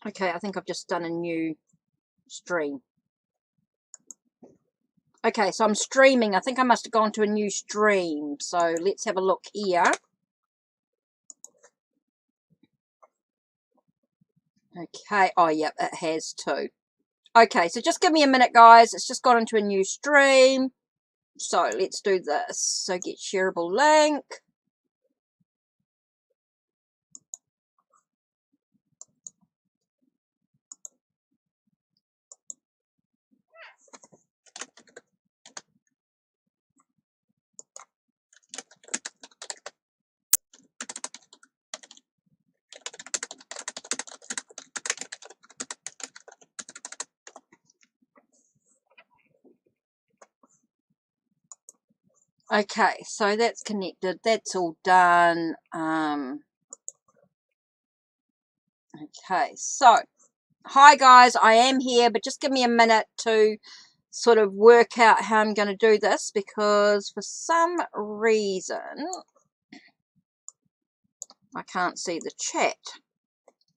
Okay, I think I've just done a new stream. Okay, so I'm streaming. I think I must have gone to a new stream. So let's have a look here. Okay, oh, yep, it has too. Okay, so just give me a minute, guys. It's just gone into a new stream. So let's do this. So get shareable link. Okay, so that's connected. That's all done. Okay, so hi guys, I am here, but just give me a minute to sort of work out how I'm going to do this, because for some reason I can't see the chat.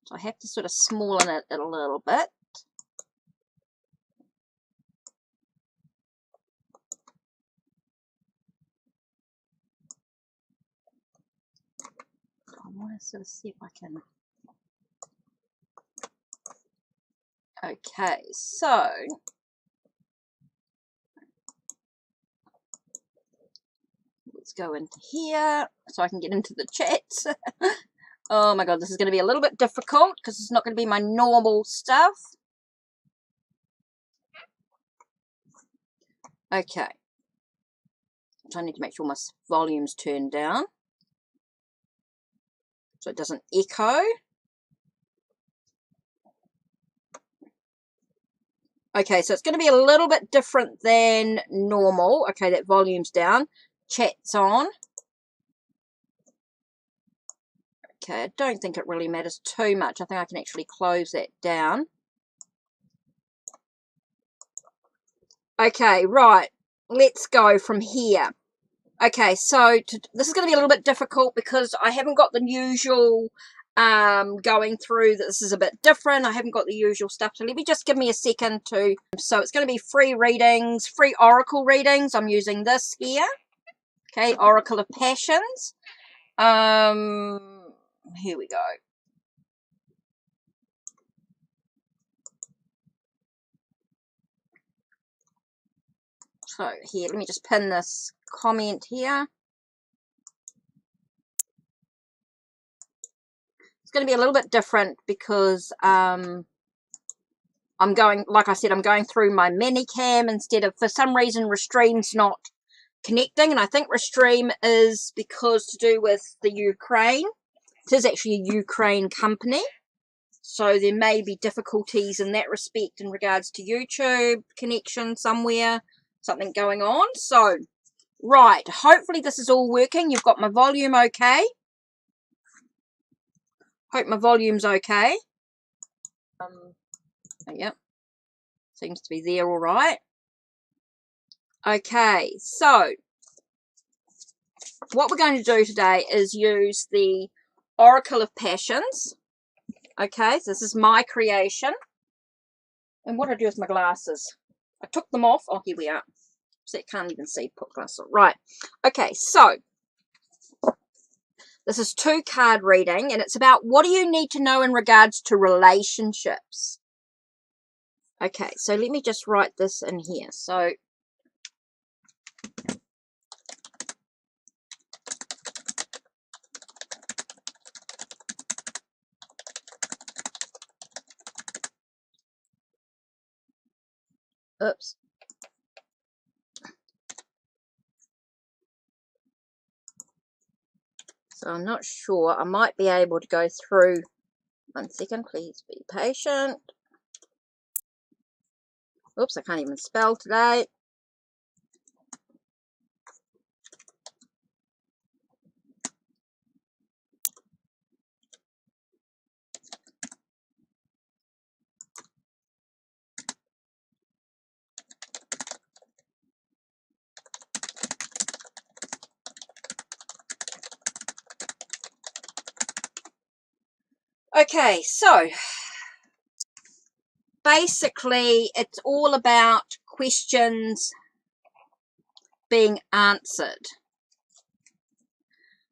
So I have to sort of smallen it a little bit. I want to sort of see if I can. Okay, so let's go into here so I can get into the chat. Oh my god, this is going to be a little bit difficult because it's not going to be my normal stuff. Okay. So I need to make sure my volume's turned down so it doesn't echo. Okay, so it's going to be a little bit different than normal. Okay, that volume's down. Chat's on. Okay, I don't think it really matters too much. I think I can actually close that down. Okay, right. Let's go from here. Okay, so this is going to be a little bit difficult because I haven't got the usual going through. This is a bit different. I haven't got the usual stuff. So let me just give me a second to. So it's going to be free readings, free oracle readings. I'm using this here. Okay, Oracle of Passions. Here we go. So here, let me just pin this comment here. It's going to be a little bit different because I'm going, like I said, I'm going through my Manicam instead of, for some reason, Restream's not connecting, and I think Restream is because to do with the Ukraine. It is actually a Ukraine company, so there may be difficulties in that respect in regards to YouTube connection somewhere, something going on. So, right, hopefully this is all working. You've got my volume okay. Hope my volume's okay. Yep, seems to be there all right. Okay, so what we're going to do today is use the Oracle of Passions. Okay, so this is my creation. And what did I do with my glasses? I took them off. Oh, here we are. So you can't even see. Put glasses on. Right. Okay, so this is 2-card reading, and it's about what do you need to know in regards to relationships. Okay, so let me just write this in here. So oops. So I'm not sure. I might be able to go through. 1 second, please be patient. Oops, I can't even spell today. Okay, so basically, it's all about questions being answered.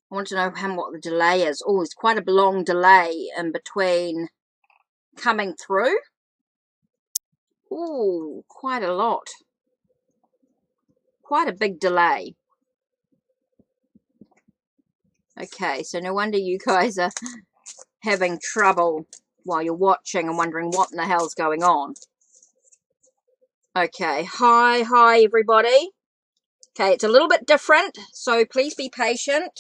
I want to know what the delay is. Oh, it's quite a long delay in between coming through. Oh, quite a lot. Quite a big delay. Okay, so no wonder you guys are having trouble while you're watching and wondering what in the hell's going on. Okay, hi everybody. Okay, it's a little bit different, so please be patient.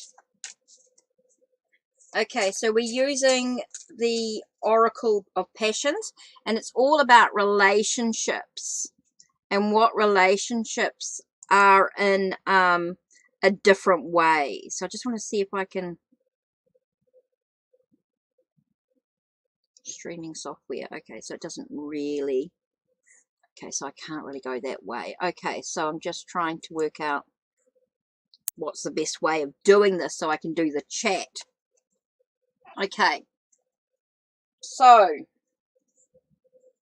Okay, so we're using the Oracle of Passions, and it's all about relationships and what relationships are in a different way. So I just want to see if I can... Streaming software. Okay, so it doesn't really... Okay, so I can't really go that way. Okay, so I'm just trying to work out what's the best way of doing this so I can do the chat. Okay, so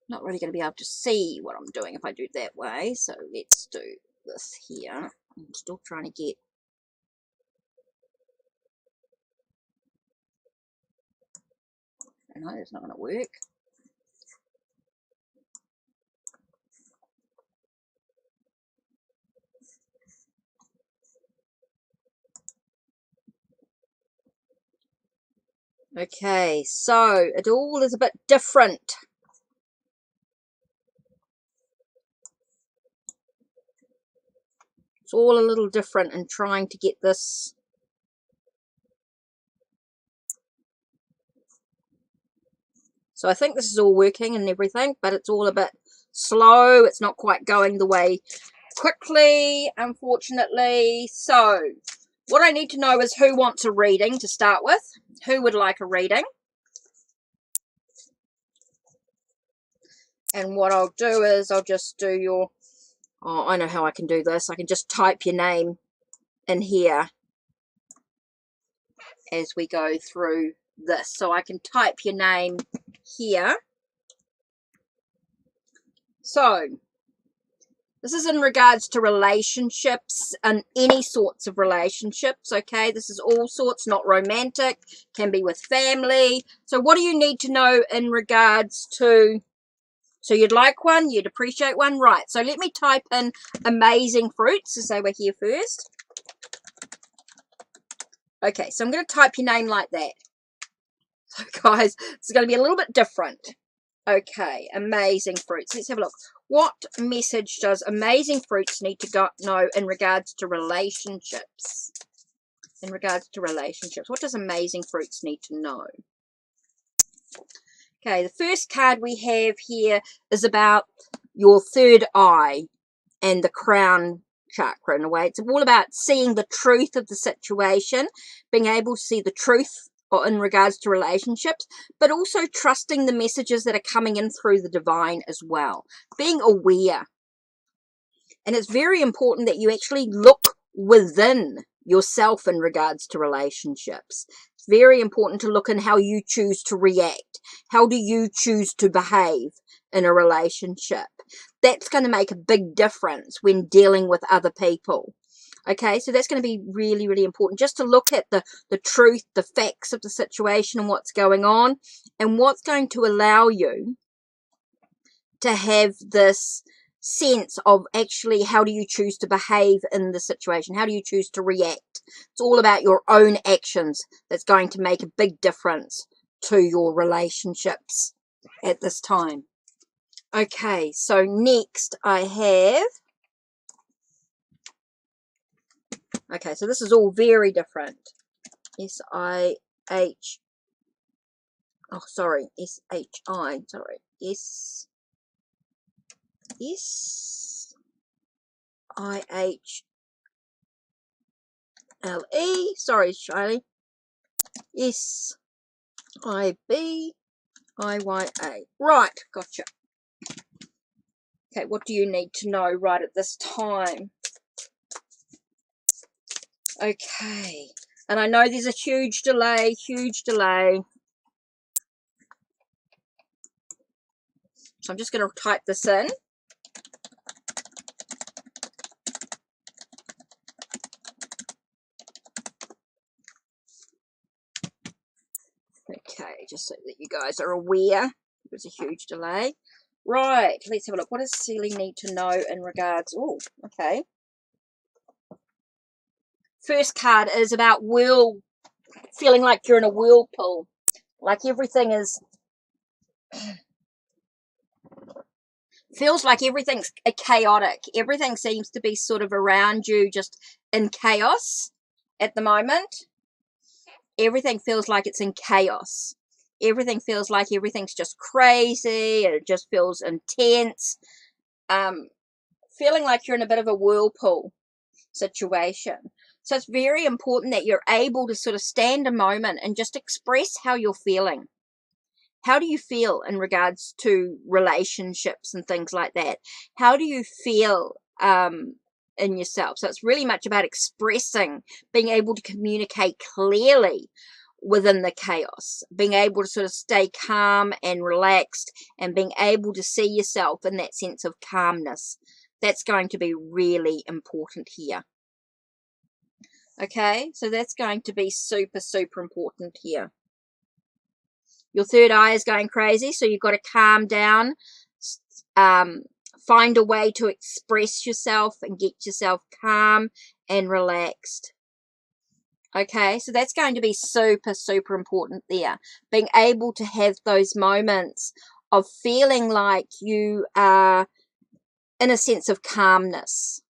not really going to be able to see what I'm doing if I do it that way, so let's do this here. I'm still trying to get... No, it's not going to work. Okay, so it all is a bit different. It's all a little different in trying to get this. So I think this is all working and everything, but it's all a bit slow. It's not quite going the way quickly, unfortunately. So what I need to know is who wants a reading to start with. Who would like a reading? And what I'll do is I'll just do your... Oh, I know how I can do this. I can just type your name in here as we go through this. So I can type your name here. So this is in regards to relationships and any sorts of relationships, okay? This is all sorts, not romantic, can be with family. So what do you need to know in regards to... So you'd like one, you'd appreciate one, right? So let me type in amazing fruits to say we're here first. Okay, so I'm going to type your name like that. So guys, it's going to be a little bit different. Okay, amazing fruits. Let's have a look. What message does amazing fruits need to know in regards to relationships? In regards to relationships, what does amazing fruits need to know? Okay, the first card we have here is about your third eye and the crown chakra in a way. It's all about seeing the truth of the situation, being able to see the truth in regards to relationships, but also trusting the messages that are coming in through the divine as well. Being aware. And it's very important that you actually look within yourself in regards to relationships. It's very important to look in how you choose to react. How do you choose to behave in a relationship? That's going to make a big difference when dealing with other people. Okay, so that's going to be really, really important. Just to look at the truth, the facts of the situation and what's going on. And what's going to allow you to have this sense of actually how do you choose to behave in the situation? How do you choose to react? It's all about your own actions that's going to make a big difference to your relationships at this time. Okay, so next I have... Okay, so this is all very different. S-I-H... Oh, sorry. S-H-I. Sorry. S-I-H-L-E. Sorry, Charlie. S-I-B-I-Y-A. Right, gotcha. Okay, what do you need to know right at this time? Okay, and I know there's a huge delay, huge delay. So I'm just going to type this in. Okay, just so that you guys are aware, there's a huge delay. Right, let's have a look. What does Celie need to know in regards? Oh, okay. First card is about feeling like you're in a whirlpool. Like everything is, feels like everything's chaotic. Everything seems to be sort of around you just in chaos at the moment. Everything feels like it's in chaos. Everything feels like everything's just crazy. It just feels intense. Feeling like you're in a bit of a whirlpool situation. So it's very important that you're able to sort of stand a moment and just express how you're feeling. How do you feel in regards to relationships and things like that? How do you feel in yourself? So it's really much about expressing, being able to communicate clearly within the chaos, being able to sort of stay calm and relaxed, and being able to see yourself in that sense of calmness. That's going to be really important here. Okay, so that's going to be super, super important here. Your third eye is going crazy, so you've got to calm down, find a way to express yourself and get yourself calm and relaxed. Okay, so that's going to be super, super important there. Being able to have those moments of feeling like you are in a sense of calmness.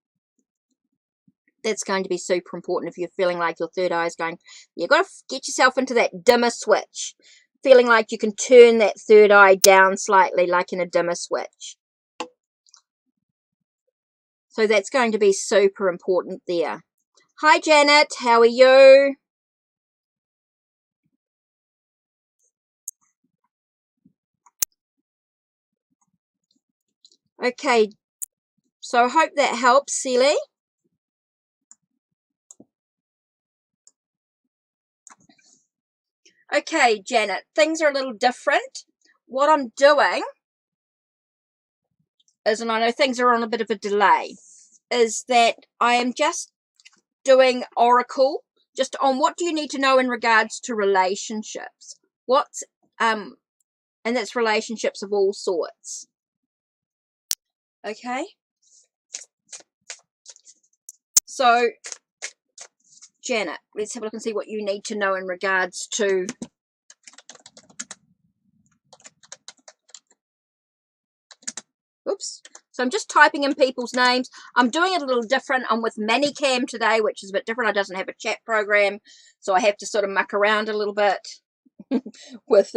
That's going to be super important if you're feeling like your third eye is going. You've got to get yourself into that dimmer switch. Feeling like you can turn that third eye down slightly, like in a dimmer switch. So that's going to be super important there. Hi, Janet. How are you? Okay. So I hope that helps, Celie. Okay, Janet. Things are a little different. What I'm doing is, and I know things are on a bit of a delay, is that I am just doing Oracle, just on what do you need to know in regards to relationships. What's, and that's relationships of all sorts. Okay. So, Janet, let's have a look and see what you need to know in regards to oops. So I'm just typing in people's names. I'm doing it a little different. I'm with Manicam today, which is a bit different. It doesn't have a chat program, so I have to sort of muck around a little bit with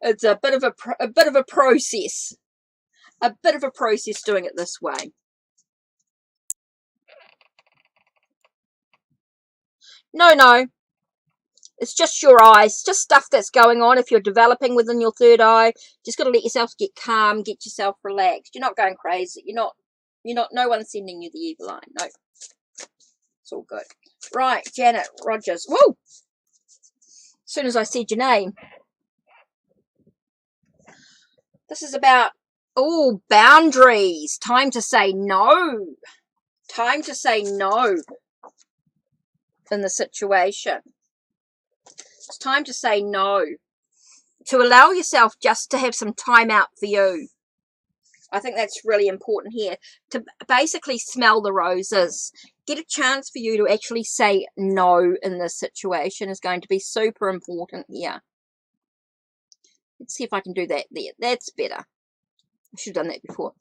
it's a bit of a process. A bit of a process doing it this way. No. It's just your eyes, just stuff that's going on. If you're developing within your third eye, just got to let yourself get calm, get yourself relaxed. You're not going crazy. You're not, no one's sending you the evil eye. No. It's all good. Right, Janet Rogers. Whoa! As soon as I said your name. This is about, oh, boundaries. Time to say no. Time to say no in the situation. It's time to say no. To allow yourself just to have some time out for you. I think that's really important here. To basically smell the roses. Get a chance for you to actually say no in this situation is going to be super important here. Let's see if I can do that there. That's better. I should have done that before.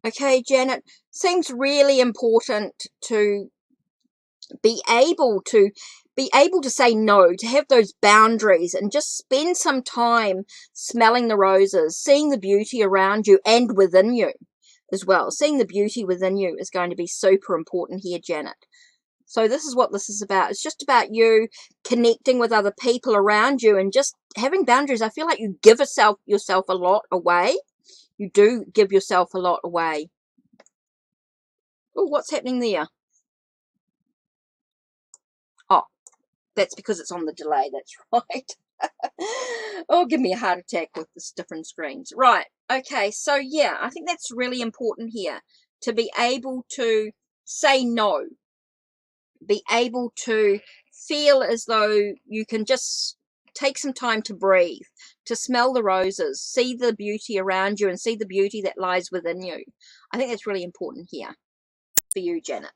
Okay, Janet. Seems really important to be able to say no, to have those boundaries and just spend some time smelling the roses, seeing the beauty around you and within you as well. Seeing the beauty within you is going to be super important here, Janet. So this is what this is about. It's just about you connecting with other people around you and just having boundaries. I feel like you give yourself a lot away. You do give yourself a lot away. Oh, what's happening there? Oh, that's because it's on the delay. That's right. Oh, give me a heart attack with this different screens. Right. Okay. So yeah, I think that's really important here, to be able to say no, be able to feel as though you can just take some time to breathe, to smell the roses, see the beauty around you and see the beauty that lies within you. I think that's really important here for you, Janet.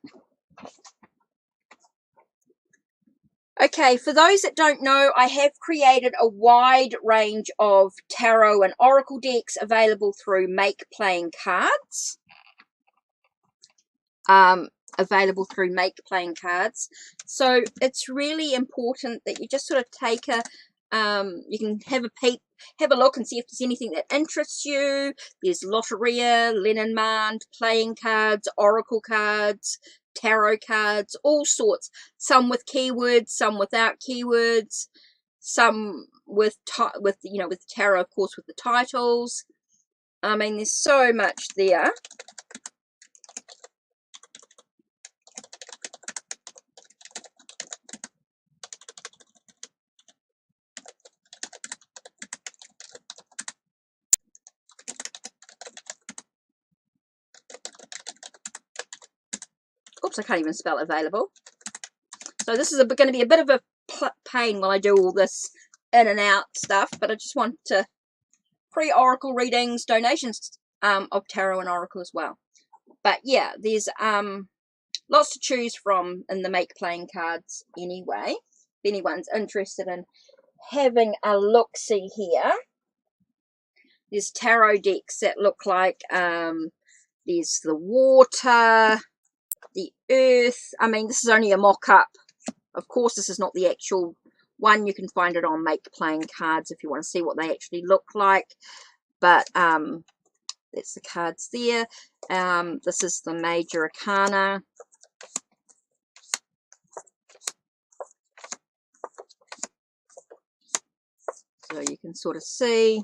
Okay, for those that don't know, I have created a wide range of tarot and oracle decks available through Make Playing Cards. So it's really important that you just sort of take a, you can have a peek, have a look and see if there's anything that interests you. There's Lotteria, Lenormand, playing cards, oracle cards, tarot cards, all sorts. Some with keywords, some without keywords, some with with tarot, of course, with the titles. I mean, there's so much there. Oops, I can't even spell available. So this is going to be a bit of a pain while I do all this in and out stuff, but I just want to free oracle readings, donations of tarot and oracle as well. But yeah, there's lots to choose from in the Make Playing Cards anyway. If anyone's interested in having a look-see here, there's tarot decks that look like there's the water, the earth. I mean, this is only a mock-up. Of course, this is not the actual one. You can find it on Make Playing Cards if you want to see what they actually look like. But that's the cards there. This is the Major Arcana. So you can sort of see.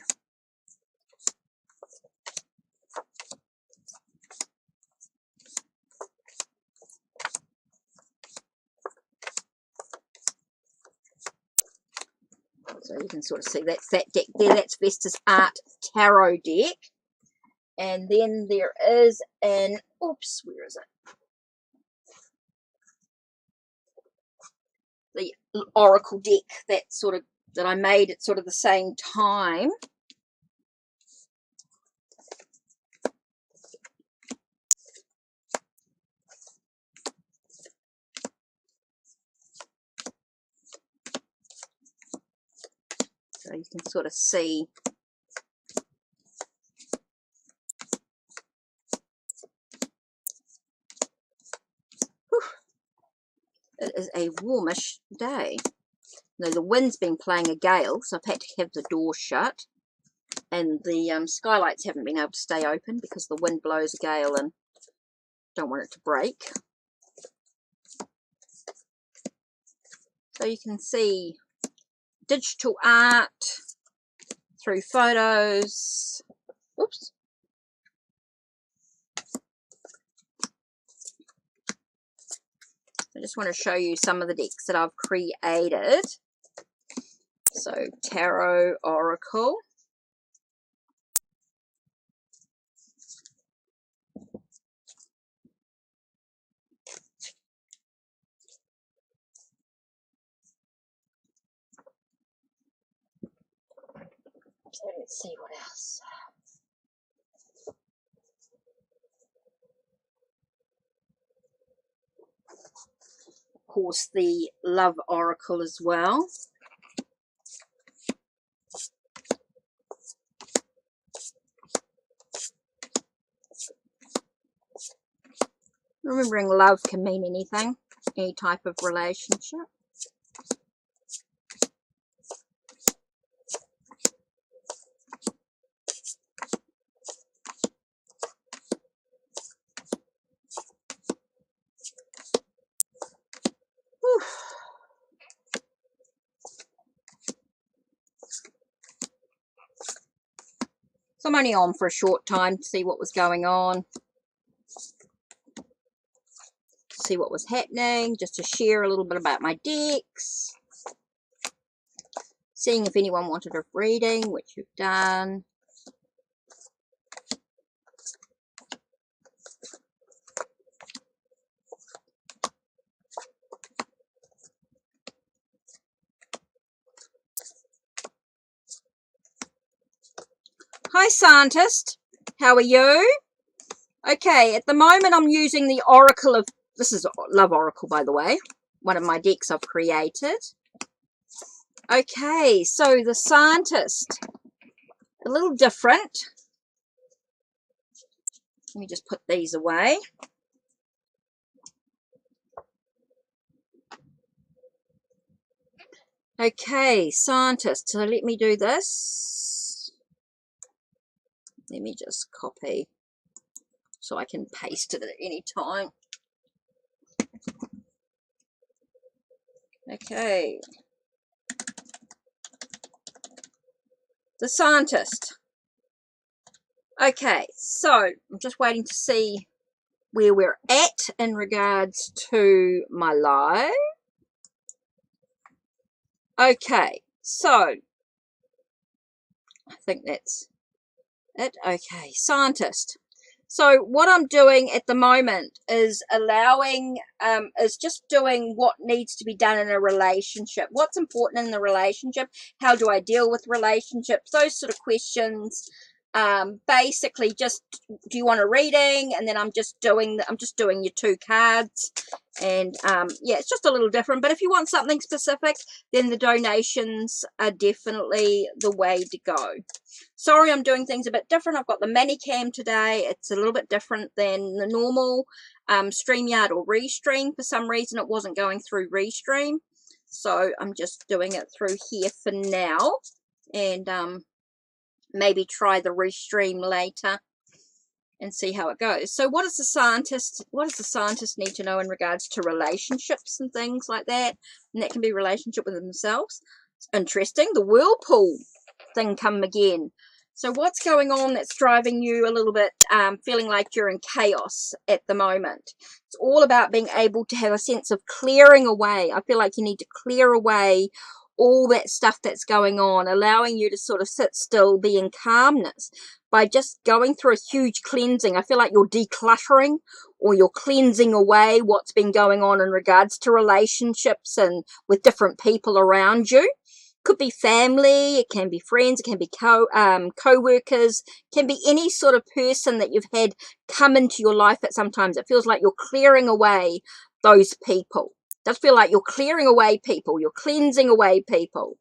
So you can sort of see that's that deck there. That's Vesta's Art Tarot deck. And then there is an, oops, where is it? The Oracle deck that I made at sort of the same time. So you can sort of see. Whew. It is a warmish day. Now the wind's been playing a gale, so I've had to have the door shut. And the skylights haven't been able to stay open because the wind blows a gale and don't want it to break. So you can see digital art through photos. Oops. I just want to show you some of the decks that I've created. So Tarot Oracle. So let's see what else. Of course, the Love Oracle as well. Remembering love can mean anything, any type of relationship. Whew. So I'm only on for a short time to see what was going on. See what was happening, just to share a little bit about my decks. seeing if anyone wanted a reading, which you've done. Hi, scientist. How are you? Okay, at the moment I'm using the Oracle of... This is Love Oracle, by the way. One of my decks I've created. Okay, so the scientist. A little different. Let me just put these away. Okay, scientist. So let me do this. Let me just copy so I can paste it at any time. Okay. The scientist. Okay, so I'm just waiting to see where we're at in regards to my live. Okay, so I think that's it. Okay, scientist. So what I'm doing at the moment is allowing, is just doing what needs to be done in a relationship. What's important in the relationship? How do I deal with relationships? Those sort of questions. Basically, just, do you want a reading? And then I'm just doing your 2 cards. And yeah, it's just a little different. But if you want something specific, then the donations are definitely the way to go. Sorry, I'm doing things a bit different. I've got the Manicam today. It's a little bit different than the normal StreamYard or Restream. For some reason, it wasn't going through Restream. So I'm just doing it through here for now. And maybe try the Restream later and see how it goes. So what does the scientist need to know in regards to relationships and things like that? And that can be relationship with themselves. It's interesting. The whirlpool thing come again. So what's going on that's driving you a little bit, feeling like you're in chaos at the moment? It's all about being able to have a sense of clearing away. I feel like you need to clear away all that stuff that's going on, allowing you to sort of sit still, be in calmness by just going through a huge cleansing. I feel like you're decluttering or you're cleansing away what's been going on in regards to relationships and with different people around you. Could be family, it can be friends, it can be co-workers, can be any sort of person that you've had come into your life at some times. It feels like you're clearing away those people. It does feel like you're clearing away people, you're cleansing away people.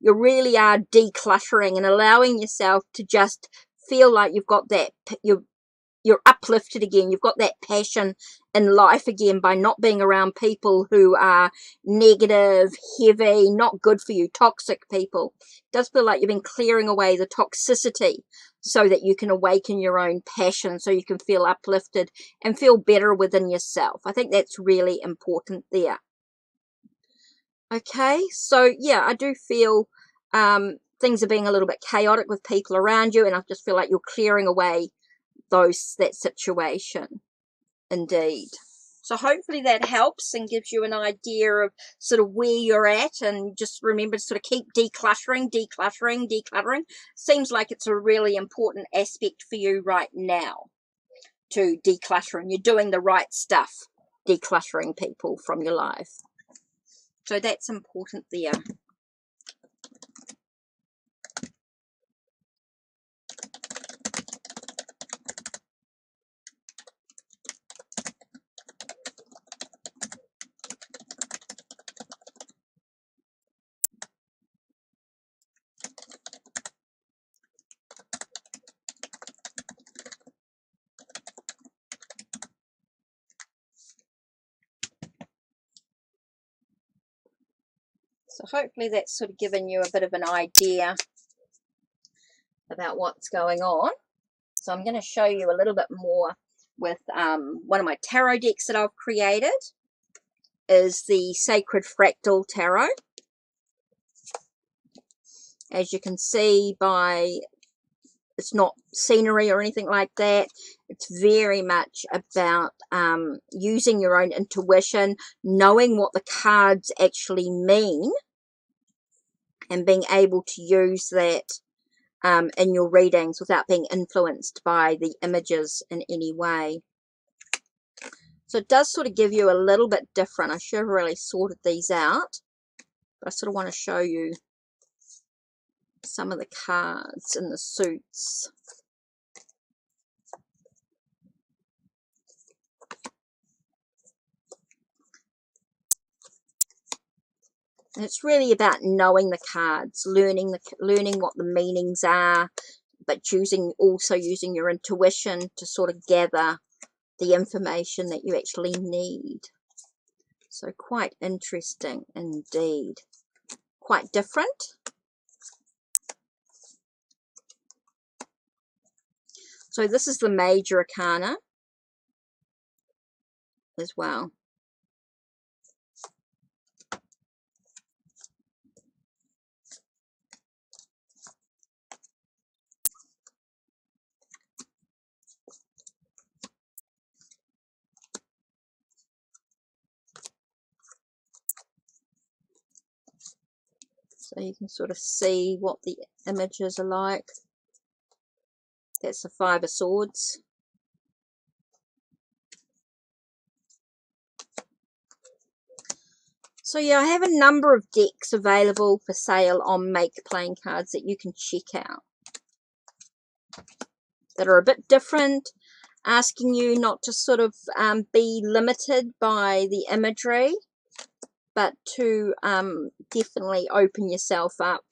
You really are decluttering and allowing yourself to just feel like you've got that, you're uplifted again. You've got that passion in life again by not being around people who are negative, heavy, not good for you, toxic people. It does feel like you've been clearing away the toxicity so that you can awaken your own passion, so you can feel uplifted and feel better within yourself. I think that's really important there. Okay, so yeah, I do feel things are being a little bit chaotic with people around you, and I just feel like you're clearing away that situation. Indeed. So hopefully that helps and gives you an idea of sort of where you're at, and just remember to sort of keep decluttering. Seems like it's a really important aspect for you right now to declutter, and you're doing the right stuff, decluttering people from your life. So that's important there. So hopefully that's sort of given you a bit of an idea about what's going on. So I'm going to show you a little bit more with one of my tarot decks that I've created. Is the Sacred Fractal Tarot. As you can see by, it's not scenery or anything like that. It's very much about using your own intuition, knowing what the cards actually mean, and being able to use that in your readings without being influenced by the images in any way. So it does sort of give you a little bit different. I should have really sorted these out, but I sort of want to show you some of the cards and the suits. And it's really about knowing the cards, learning what the meanings are, but also using your intuition to sort of gather the information that you actually need. So quite interesting indeed. Quite different. So this is the major arcana as well. So you can sort of see what the images are like. That's the Five of Swords. So yeah, I have a number of decks available for sale on Make Playing Cards that you can check out, that are a bit different, asking you not to sort of be limited by the imagery, but to definitely open yourself up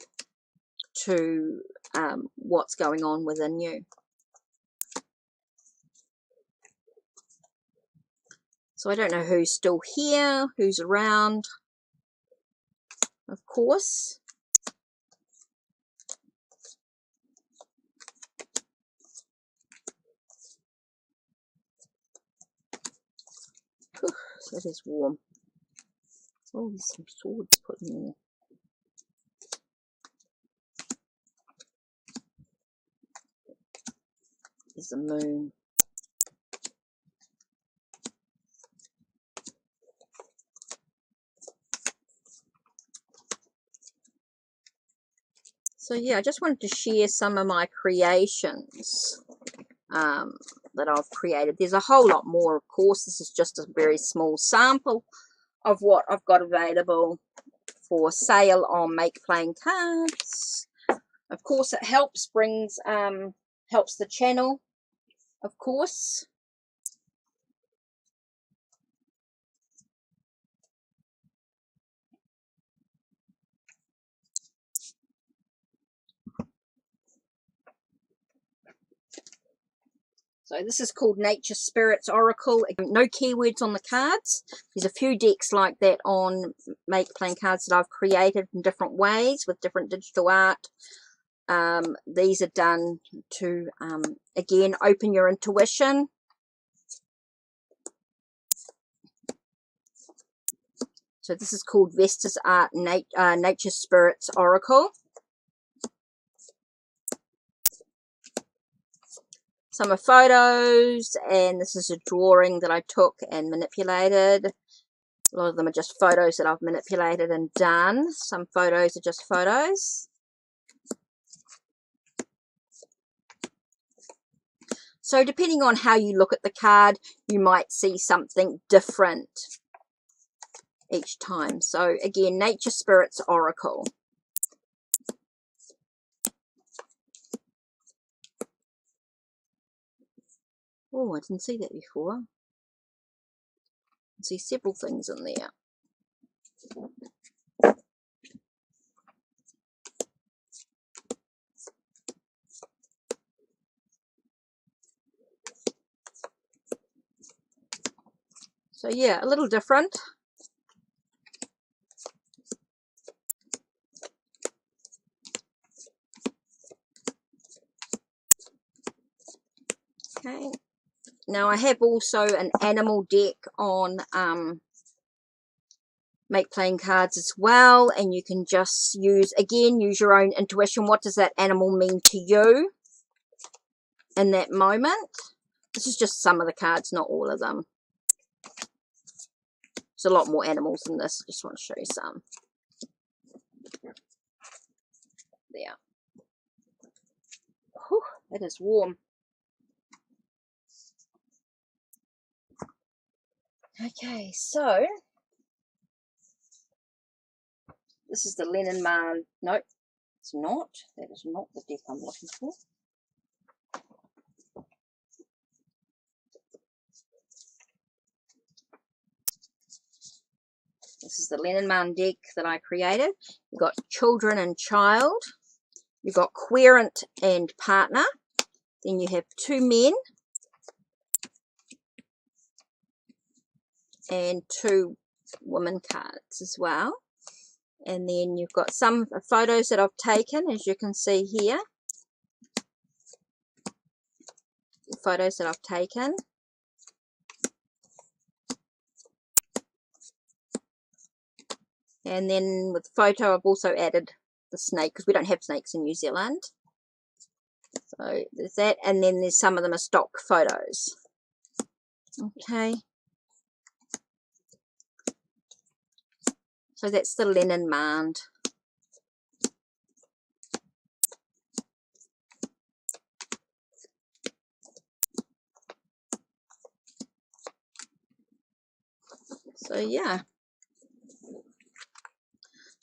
to what's going on within you. So I don't know who's still here, who's around, of course. Whew, so it is warm. Oh, there's some swords put in there. There's the moon. So yeah, I just wanted to share some of my creations that I've created. There's a whole lot more, of course. This is just a very small sample of what I've got available for sale on Make Playing Cards. Of course, it helps the channel, of course. So this is called Nature Spirits Oracle. No keywords on the cards. There's a few decks like that on Make Playing Cards that I've created in different ways with different digital art. These are done to, again, open your intuition. So this is called Vestas Art Nature Spirits Oracle. Some are photos, and this is a drawing that I took and manipulated. A lot of them are just photos that I've manipulated and done. Some photos are just photos. So depending on how you look at the card, you might see something different each time. So again, Nature Spirits Oracle. Oh, I didn't see that before. I can see several things in there. So yeah, a little different. Okay. Now I have also an animal deck on Make Playing Cards as well, and you can just use your own intuition. What does that animal mean to you in that moment? This is just some of the cards, not all of them. There's a lot more animals in this. Just want to show you some. there. Whew, it is warm. Okay, so this is the Lenormand. Nope, it's not. That is not the deck I'm looking for. This is the Lenormand deck that I created. You've got children and child. You've got querent and partner. Then you have two men and two women cards as well. And then you've got some photos that I've taken, as you can see here. The photos that I've taken. And then with the photo, I've also added the snake, because we don't have snakes in New Zealand. So there's that. And then there's some of them are stock photos. Okay. So that's the Lenormand. So yeah,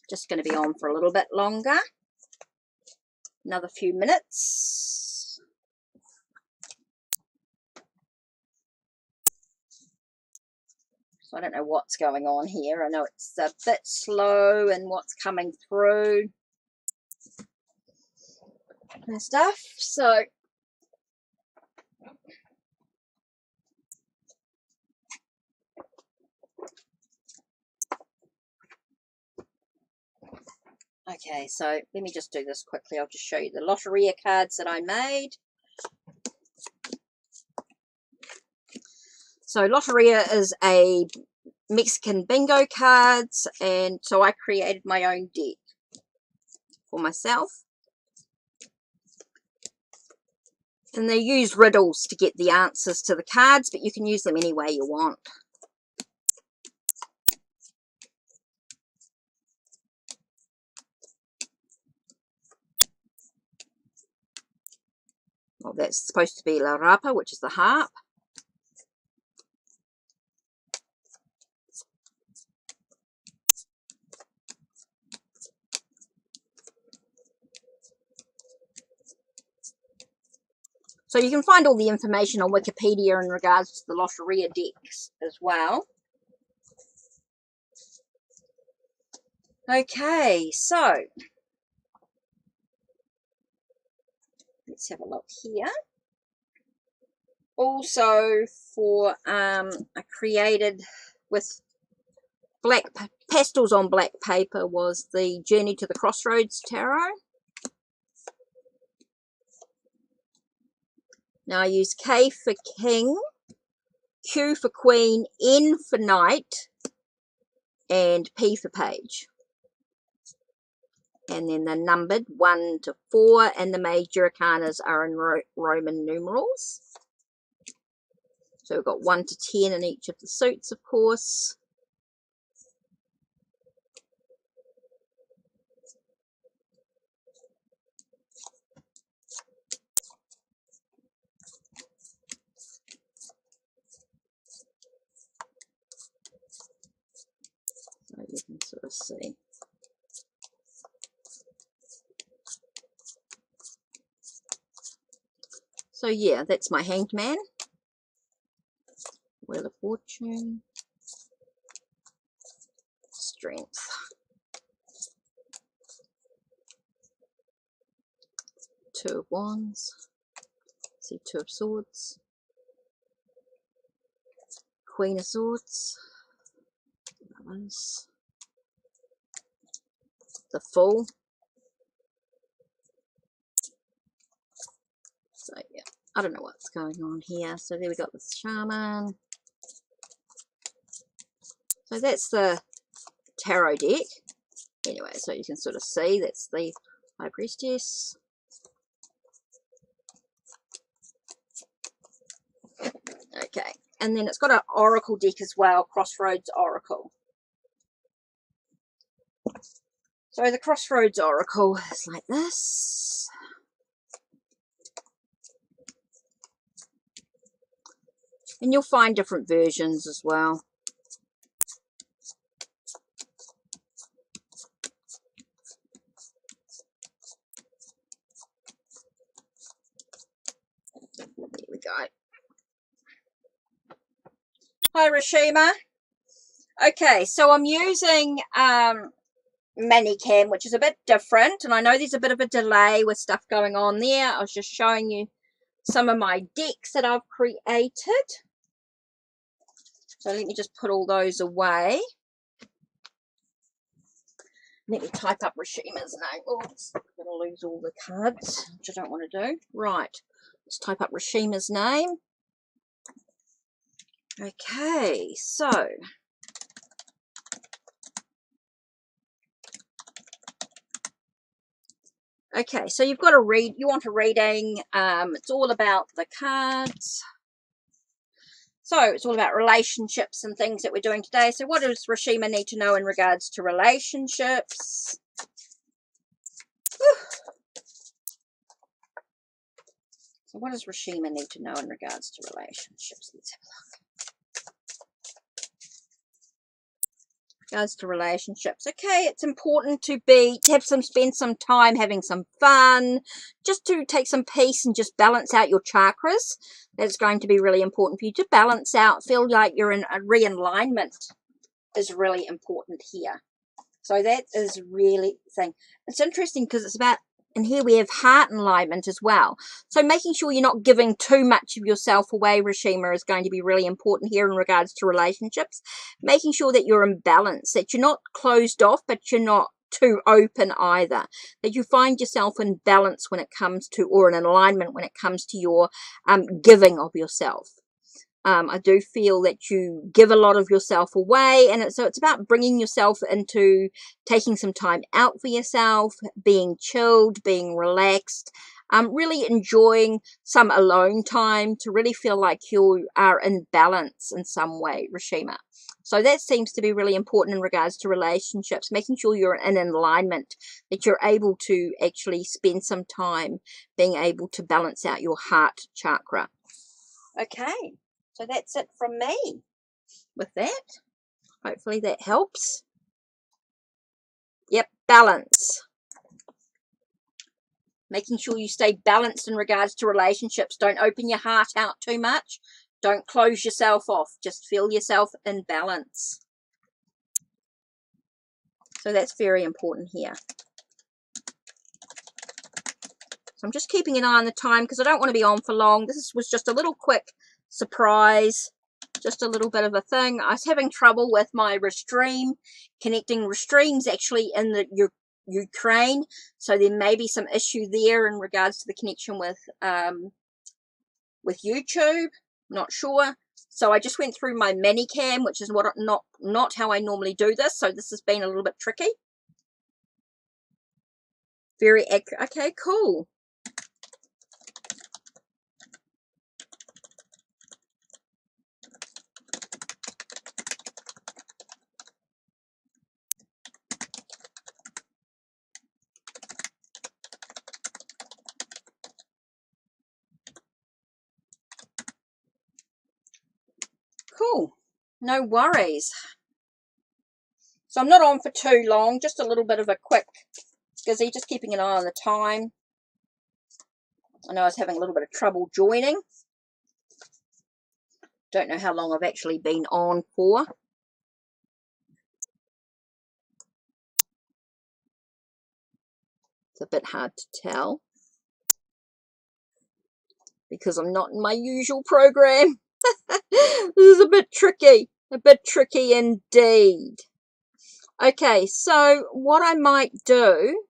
just going to be on for a little bit longer, another few minutes. So I don't know what's going on here. I know it's a bit slow and what's coming through and stuff. So okay, so let me just do this quickly. I'll just show you the Loteria cards that I made. So Loteria is a Mexican bingo cards, and so I created my own deck for myself. And they use riddles to get the answers to the cards, but you can use them any way you want. Well, that's supposed to be La Rapa, which is the harp. So you can find all the information on Wikipedia in regards to the Loteria decks as well. Okay, so let's have a look here. Also, for I created with black pastels on black paper was the Journey to the Crossroads Tarot. Now I use K for King, Q for Queen, N for Knight, and P for Page. And then they're numbered 1 to 4, and the major arcanas are in Roman numerals. So we've got 1 to 10 in each of the suits, of course. So you can sort of see. So yeah, that's my Hanged Man. Wheel of Fortune. Strength. Two of Wands. See, Two of Swords. Queen of Swords. The Fool. So yeah, I don't know what's going on here. So there we got the Shaman. So that's the tarot deck. Anyway, so you can sort of see that's the High Priestess. Okay, and then it's got an Oracle deck as well, Crossroads Oracle. So the Crossroads Oracle is like this. And you'll find different versions as well. There we go. Hi, Rashima. Okay, so I'm using Manicam, which is a bit different, and I know there's a bit of a delay with stuff going on there. I was just showing you some of my decks that I've created. So let me just put all those away. Let me type up Rashima's name. Oh, I'm going to lose all the cards, which I don't want to do. Right, let's type up Rashima's name. Okay, so okay, so you've got to read. You want a reading. It's all about the cards. So it's all about relationships and things that we're doing today. So what does Rashima need to know in regards to relationships? So what does Rashima need to know in regards to relationships? Let's have a look. Regards to relationships. Okay, it's important to spend some time having some fun, just to take some peace and just balance out your chakras. That's going to be really important for you to balance out, feel like you're in a realignment is really important here. So that is really thing. It's interesting because it's about, and here we have heart alignment as well. So making sure you're not giving too much of yourself away, Rashima, is going to be really important here in regards to relationships. Making sure that you're in balance, that you're not closed off, but you're not too open either. That you find yourself in balance when it comes to, or in alignment when it comes to your giving of yourself. I do feel that you give a lot of yourself away, and so it's about bringing yourself into taking some time out for yourself, being chilled, being relaxed, really enjoying some alone time to really feel like you are in balance in some way, Rashima. So that seems to be really important in regards to relationships, making sure you're in alignment, that you're able to actually spend some time being able to balance out your heart chakra. Okay. So that's it from me with that. Hopefully that helps. Yep, balance. Making sure you stay balanced in regards to relationships. Don't open your heart out too much. Don't close yourself off. Just feel yourself in balance. So that's very important here. So I'm just keeping an eye on the time because I don't want to be on for long. This was just a little quick surprise. Just a little bit of a thing. I was having trouble with my Restream, connecting Restream's actually in the Ukraine, so there may be some issue there in regards to the connection with YouTube. Not sure. So I just went through my Manicam, which is not how I normally do this. So this has been a little bit tricky. Very accurate. Okay, cool. Cool. No worries. So I'm not on for too long. Just a little bit of a quick skizzy. Just keeping an eye on the time. I know I was having a little bit of trouble joining. Don't know how long I've actually been on for. It's a bit hard to tell because I'm not in my usual program. This is a bit tricky indeed. Okay, so what I might do,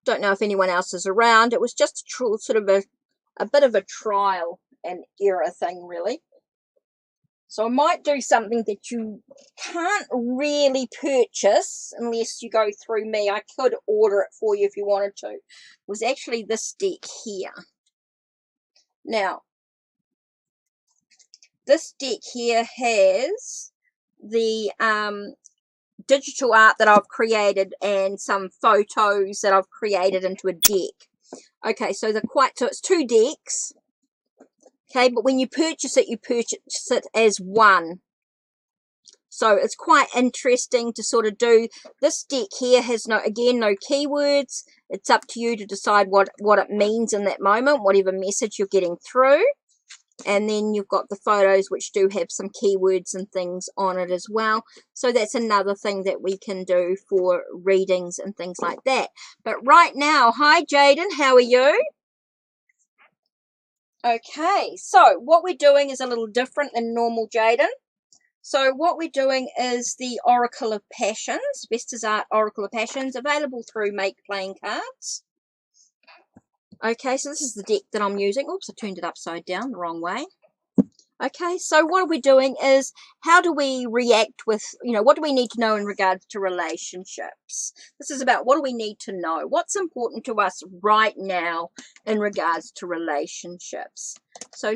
don't know if anyone else is around. It was just sort of a bit of a trial and error thing, really. So I might do something that you can't really purchase unless you go through me. I could order it for you if you wanted to. It was actually this deck here. Now, this deck here has the digital art that I've created and some photos that I've created into a deck. Okay, so so it's 2 decks. Okay, but when you purchase it, you purchase it as one. So it's quite interesting to sort of do. This deck here has no keywords. It's up to you to decide what it means in that moment, whatever message you're getting through. And then you've got the photos, which do have some keywords and things on it as well. So that's another thing that we can do for readings and things like that. But right now, hi Jaden, how are you? Okay, so what we're doing is a little different than normal, Jaden. So what we're doing is the Oracle of Passions, Vestas Art Oracle of Passions, available through Make Playing Cards. Okay, so this is the deck that I'm using. Oops, I turned it upside down the wrong way. Okay, so what we're doing is, how do we react with, what do we need to know in regards to relationships? This is about what do we need to know? What's important to us right now in regards to relationships? So